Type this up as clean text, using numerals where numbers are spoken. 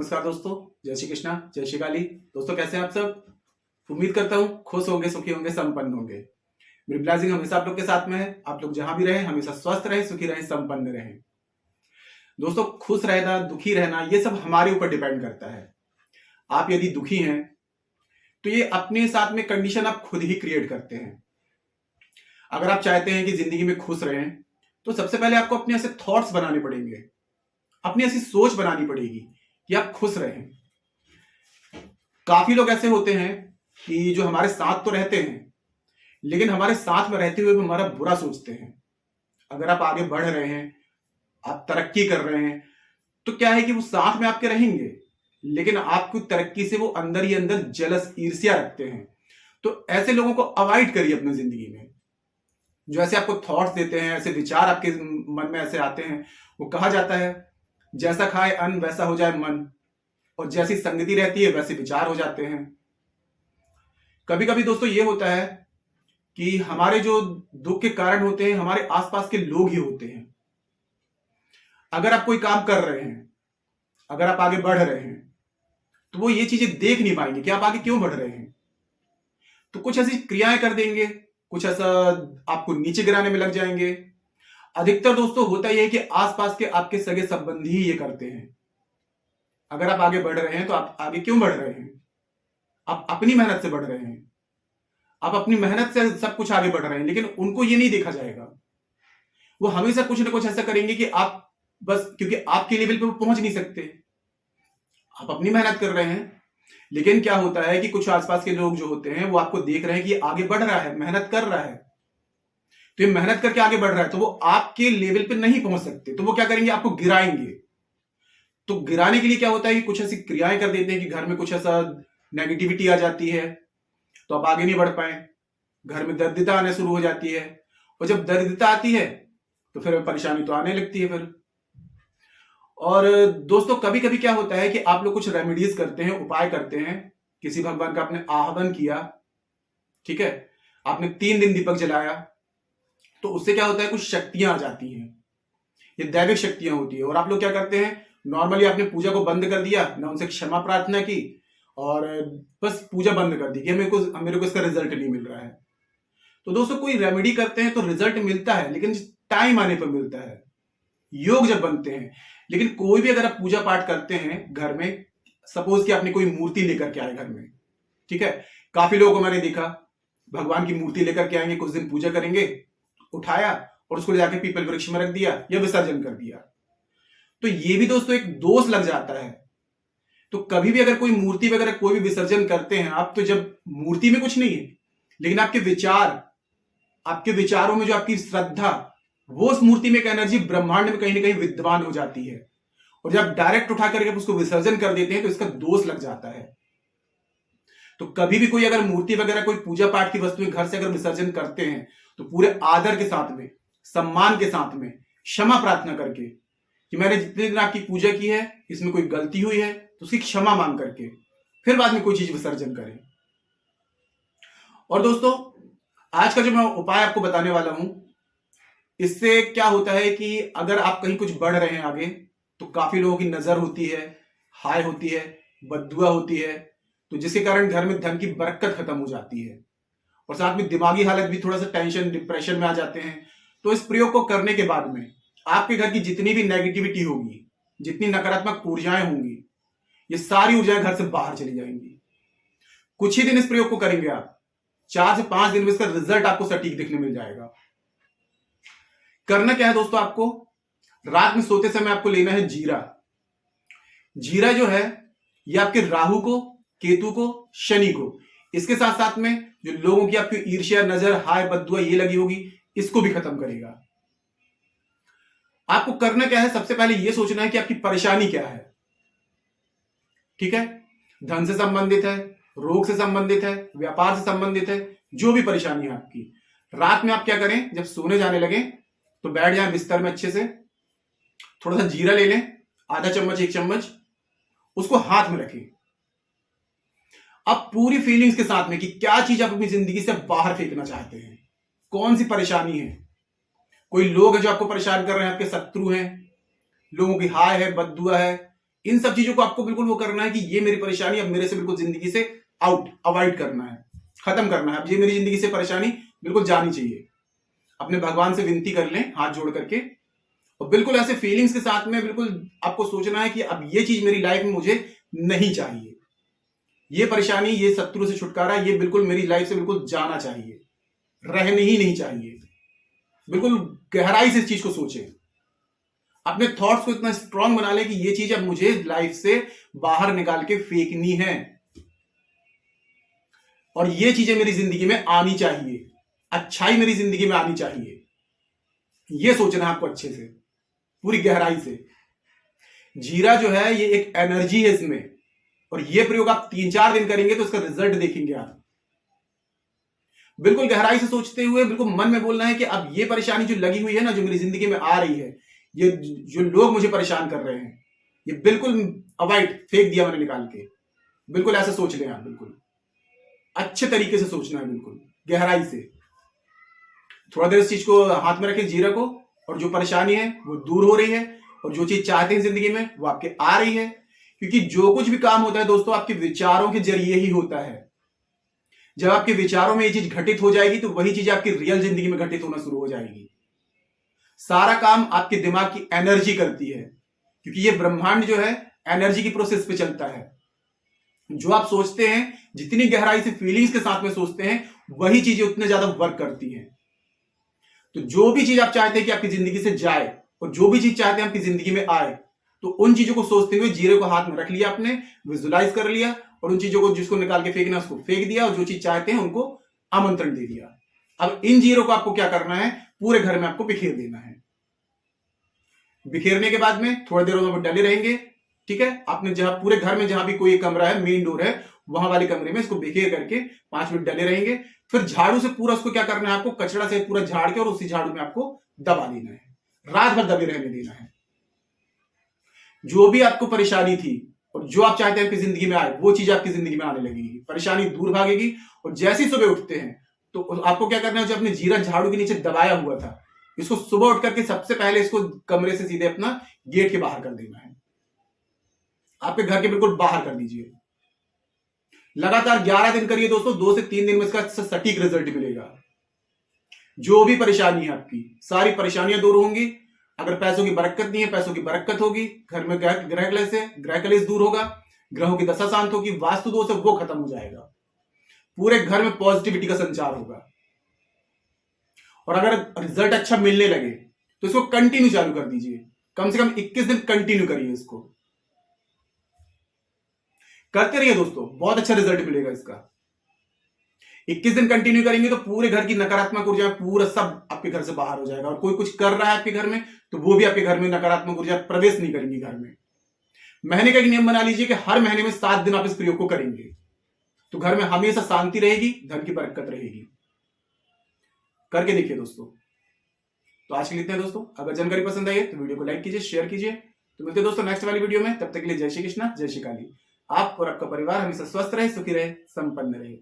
नमस्कार दोस्तों, जय श्री कृष्णा, जय श्री काली। दोस्तों कैसे हैं आप सब? उम्मीद करता हूं खुश होंगे, सुखी होंगे, संपन्न होंगे। मेरी ब्लेसिंग हमेशा आप लोग के साथ में है। आप लोग जहां भी रहे हमेशा स्वस्थ रहे, सुखी रहे, संपन्न रहे। दोस्तों खुश रहना, दुखी रहना, ये सब हमारे ऊपर डिपेंड करता है। आप यदि दुखी हैं तो ये अपने साथ में कंडीशन आप खुद ही क्रिएट करते हैं। अगर आप चाहते हैं कि जिंदगी में खुश रहें तो सबसे पहले आपको अपने ऐसे थॉट्स बनाने पड़ेंगे, अपनी ऐसी सोच बनानी पड़ेगी कि आप खुश रहें। काफी लोग ऐसे होते हैं कि जो हमारे साथ तो रहते हैं लेकिन हमारे साथ में रहते हुए भी हमारा बुरा सोचते हैं। अगर आप आगे बढ़ रहे हैं, आप तरक्की कर रहे हैं, तो क्या है कि वो साथ में आपके रहेंगे लेकिन आपकी तरक्की से वो अंदर ही अंदर जलस, ईर्ष्या रखते हैं। तो ऐसे लोगों को अवॉइड करिए अपनी जिंदगी में। जो ऐसे आपको थॉट्स देते हैं, ऐसे विचार आपके मन में ऐसे आते हैं, वो कहा जाता है जैसा खाए अन्न वैसा हो जाए मन, और जैसी संगति रहती है वैसे विचार हो जाते हैं। कभी कभी दोस्तों ये होता है कि हमारे जो दुख के कारण होते हैं हमारे आसपास के लोग ही होते हैं। अगर आप कोई काम कर रहे हैं, अगर आप आगे बढ़ रहे हैं, तो वो ये चीजें देख नहीं पाएंगे कि आप आगे क्यों बढ़ रहे हैं। तो कुछ ऐसी क्रियाएं कर देंगे, कुछ ऐसा आपको नीचे गिराने में लग जाएंगे। अधिकतर दोस्तों होता यह है कि आसपास के आपके सगे संबंधी ही ये करते हैं। अगर आप आगे बढ़ रहे हैं तो आप आगे क्यों बढ़ रहे हैं? आप अपनी मेहनत से बढ़ रहे हैं, आप अपनी मेहनत से सब कुछ आगे बढ़ रहे हैं, लेकिन उनको ये नहीं देखा जाएगा। वो हमेशा कुछ ना कुछ ऐसा करेंगे कि आप बस, क्योंकि आपके लेवल पे वो पहुंच नहीं सकते। आप अपनी मेहनत कर रहे हैं लेकिन क्या होता है कि कुछ आसपास के लोग जो होते हैं वो आपको देख रहे हैं कि आगे बढ़ रहा है, मेहनत कर रहा है, तो ये मेहनत करके आगे बढ़ रहा है, तो वो आपके लेवल पे नहीं पहुंच सकते। तो वो क्या करेंगे? आपको गिराएंगे। तो गिराने के लिए क्या होता है कि कुछ ऐसी क्रियाएं कर देते हैं कि घर में कुछ ऐसा नेगेटिविटी आ जाती है तो आप आगे नहीं बढ़ पाए। घर में दरिद्रता आने शुरू हो जाती है, और जब दरिद्रता आती है तो फिर परेशानी तो आने लगती है फिर। और दोस्तों कभी कभी क्या होता है कि आप लोग कुछ रेमेडीज करते हैं, उपाय करते हैं। किसी भगवान का आपने आह्वान किया, ठीक है, आपने 3 दिन दीपक जलाया, तो उससे क्या होता है, कुछ शक्तियां आ जाती हैं। ये दैविक शक्तियां होती है। और आप लोग क्या करते हैं, नॉर्मली आपने पूजा को बंद कर दिया, ना उनसे क्षमा प्रार्थना की, और बस पूजा बंद कर दी कि मेरे को इसका रिजल्ट नहीं मिल रहा है। तो दोस्तों कोई रेमेडी करते हैं तो रिजल्ट मिलता है, लेकिन टाइम आने पर मिलता है, योग जब बनते हैं। लेकिन कोई भी अगर आप पूजा पाठ करते हैं घर में, सपोज कि आपने कोई मूर्ति लेकर के आए घर में, ठीक है, काफी लोगों को मैंने देखा भगवान की मूर्ति लेकर के आएंगे, कुछ दिन पूजा करेंगे, उठाया और उसको ले जाके पीपल वृक्ष में रख दिया या विसर्जन कर दिया। तो ये भी दोस्तों एक दोष लग जाता है। तो कभी भी अगर कोई मूर्ति वगैरह कोई भी विसर्जन करते हैं आप, तो जब मूर्ति में कुछ नहीं है लेकिन आपके विचार, आपके विचारों में जो आपकी श्रद्धा, वो उस मूर्ति में एक एनर्जी ब्रह्मांड में कहीं ना कहीं विद्यमान हो जाती है। और जब डायरेक्ट उठा करके आप उसको विसर्जन कर देते हैं तो इसका दोष लग जाता है। तो कभी भी कोई अगर मूर्ति वगैरह कोई पूजा पाठ की वस्तुएं घर से अगर विसर्जन करते हैं तो पूरे आदर के साथ में, सम्मान के साथ में, क्षमा प्रार्थना करके कि मैंने जितने दिन आपकी पूजा की है इसमें कोई गलती हुई है तो उसकी क्षमा मांग करके फिर बाद में कोई चीज विसर्जन करें। और दोस्तों आज का जो मैं उपाय आपको बताने वाला हूं, इससे क्या होता है कि अगर आप कहीं कुछ बढ़ रहे हैं आगे, तो काफी लोगों की नजर होती है, हाय होती है, बद्दुआ होती है, तो जिसके कारण घर में धन की बरकत खत्म हो जाती है और साथ में दिमागी हालत भी थोड़ा सा टेंशन, डिप्रेशन में आ जाते हैं। तो इस प्रयोग को करने के बाद में आपके घर की जितनी भी नेगेटिविटी होगी, जितनी नकारात्मक ऊर्जाएं होंगी, ये सारी ऊर्जाएं घर से बाहर चली जाएंगी। कुछ ही दिन इस प्रयोग को करेंगे आप, 4 से 5 दिन में इसका रिजल्ट आपको सटीक दिखने मिल जाएगा। करना क्या है दोस्तों, आपको रात में सोते समय आपको लेना है जीरा। जीरा जो है ये आपके राहु को, केतु को, शनि को, इसके साथ साथ में जो लोगों की आपकी ईर्ष्या, नजर, हाय, बद्दुआ ये लगी होगी, इसको भी खत्म करेगा। आपको करना क्या है, सबसे पहले यह सोचना है कि आपकी परेशानी क्या है, ठीक है, धन से संबंधित है, रोग से संबंधित है, व्यापार से संबंधित है, जो भी परेशानी है आपकी। रात में आप क्या करें, जब सोने जाने लगे तो बैठ जाएं बिस्तर में, अच्छे से थोड़ा सा जीरा ले लें, आधा चम्मच, 1 चम्मच, उसको हाथ में रखें। अब पूरी फीलिंग्स के साथ में कि क्या चीज आप अपनी जिंदगी से बाहर फेंकना चाहते हैं, कौन सी परेशानी है। कोई लोग हैं जो आपको परेशान कर रहे हैं, आपके शत्रु हैं, लोगों की हाय है, बद्दुआ है, इन सब चीजों को आपको बिल्कुल वो करना है कि ये मेरी परेशानी अब मेरे से बिल्कुल जिंदगी से अवॉइड करना है, खत्म करना है। अब ये मेरी जिंदगी से परेशानी बिल्कुल जानी चाहिए। अपने भगवान से विनती कर लें हाथ जोड़ करके, और बिल्कुल ऐसे फीलिंग्स के साथ में बिल्कुल आपको सोचना है कि अब ये चीज मेरी लाइफ में मुझे नहीं चाहिए, ये परेशानी, ये शत्रु से छुटकारा, ये बिल्कुल मेरी लाइफ से बिल्कुल जाना चाहिए, रहने ही नहीं चाहिए। बिल्कुल गहराई से इस चीज को सोचें, अपने थॉट्स को इतना स्ट्रांग बना लें कि ये चीज अब मुझे लाइफ से बाहर निकाल के फेंकनी है और ये चीजें मेरी जिंदगी में आनी चाहिए, अच्छाई मेरी जिंदगी में आनी चाहिए। ये सोचना है आपको अच्छे से, पूरी गहराई से। जीरा जो है ये एक एनर्जी है इसमें, और ये प्रयोग आप 3-4 दिन करेंगे तो इसका रिजल्ट देखेंगे आप। बिल्कुल गहराई से सोचते हुए बिल्कुल मन में बोलना है कि अब ये परेशानी जो लगी हुई है ना, जो मेरी जिंदगी में आ रही है, ये जो लोग मुझे परेशान कर रहे हैं, ये बिल्कुल अवॉइड, फेंक दिया मैंने निकाल के। बिल्कुल ऐसा सोच लें आप, बिल्कुल अच्छे तरीके से सोचना है, बिल्कुल गहराई से। थोड़ा देर इस चीज को हाथ में रखें, जीरा को, और जो परेशानी है वो दूर हो रही है, और जो चीज चाहते हैं जिंदगी में वो आपके आ रही है। क्योंकि जो कुछ भी काम होता है दोस्तों, आपके विचारों के जरिए ही होता है। जब आपके विचारों में ये चीज घटित हो जाएगी तो वही चीज आपकी रियल जिंदगी में घटित होना शुरू हो जाएगी। सारा काम आपके दिमाग की एनर्जी करती है, क्योंकि ये ब्रह्मांड जो है एनर्जी की प्रोसेस पे चलता है। जो आप सोचते हैं, जितनी गहराई से फीलिंग्स के साथ में सोचते हैं, वही चीजें उतने ज्यादा वर्क करती हैं। तो जो भी चीज आप चाहते हैं कि आपकी जिंदगी से जाए, और जो भी चीज चाहते हैं आपकी जिंदगी में आए, तो उन चीजों को सोचते हुए जीरे को हाथ में रख लिया आपने, विजुलाइज कर लिया, और उन चीजों को जिसको निकाल के फेंकना उसको फेंक दिया, और जो चीज चाहते हैं उनको आमंत्रण दे दिया। अब इन जीरो को आपको क्या करना है, पूरे घर में आपको बिखेर देना है। बिखेरने के बाद में थोड़ी देर में डले रहेंगे, ठीक है। आपने जहां पूरे घर में जहां भी कोई कमरा है, मेन डोर है, वहां वाले कमरे में इसको बिखेर करके 5 मिनट डले रहेंगे। फिर झाड़ू से पूरा उसको क्या करना है, आपको कचरा से पूरा झाड़ के और उसी झाड़ू में आपको दबा देना है, रात भर दबे रहने देना है। जो भी आपको परेशानी थी और जो आप चाहते हैं आपकी जिंदगी में आए, वो चीज आपकी जिंदगी में आने लगेगी, परेशानी दूर भागेगी। और जैसे ही सुबह उठते हैं तो आपको क्या करना है, जो अपने जीरा झाड़ू के नीचे दबाया हुआ था, इसको सुबह उठ करके सबसे पहले इसको कमरे से सीधे अपना गेट के बाहर कर देना है। आपके घर के बिल्कुल बाहर कर दीजिए। लगातार 11 दिन करिए दोस्तों, 2 से 3 दिन में इसका सटीक रिजल्ट मिलेगा। जो भी परेशानी है आपकी, सारी परेशानियां दूर होंगी। अगर पैसों की बरकत नहीं है, पैसों की बरकत होगी। घर में ग्रह कलेश दूर होगा, ग्रहों की दशा शांत होगी, वास्तु दोष है वो खत्म हो जाएगा, पूरे घर में पॉजिटिविटी का संचार होगा। और अगर रिजल्ट अच्छा मिलने लगे तो इसको कंटिन्यू चालू कर दीजिए, कम से कम 21 दिन कंटिन्यू करिए इसको, करते रहिए दोस्तों, बहुत अच्छा रिजल्ट मिलेगा इसका। 21 दिन कंटिन्यू करेंगे तो पूरे घर की नकारात्मक ऊर्जा पूरा सब आपके घर से बाहर हो जाएगा। और कोई कुछ कर रहा है आपके घर में तो वो भी आपके घर में नकारात्मक ऊर्जा प्रवेश नहीं करेंगी घर में। महीने का एक नियम बना लीजिए कि हर महीने में 7 दिन आप इस प्रयोग को करेंगे, तो घर में हमेशा शांति रहेगी, धन की बरकत रहेगी। करके देखिए दोस्तों। तो आज के लिए इतना है दोस्तों। अगर जानकारी पसंद आई है तो वीडियो को लाइक कीजिए, शेयर कीजिए। तो मिलते हैं दोस्तों नेक्स्ट वाली वीडियो में। तब तक के लिए जय श्री कृष्णा, जय श्री काली। आप और आपका परिवार हमेशा स्वस्थ रहे, सुखी रहे, संपन्न रहे।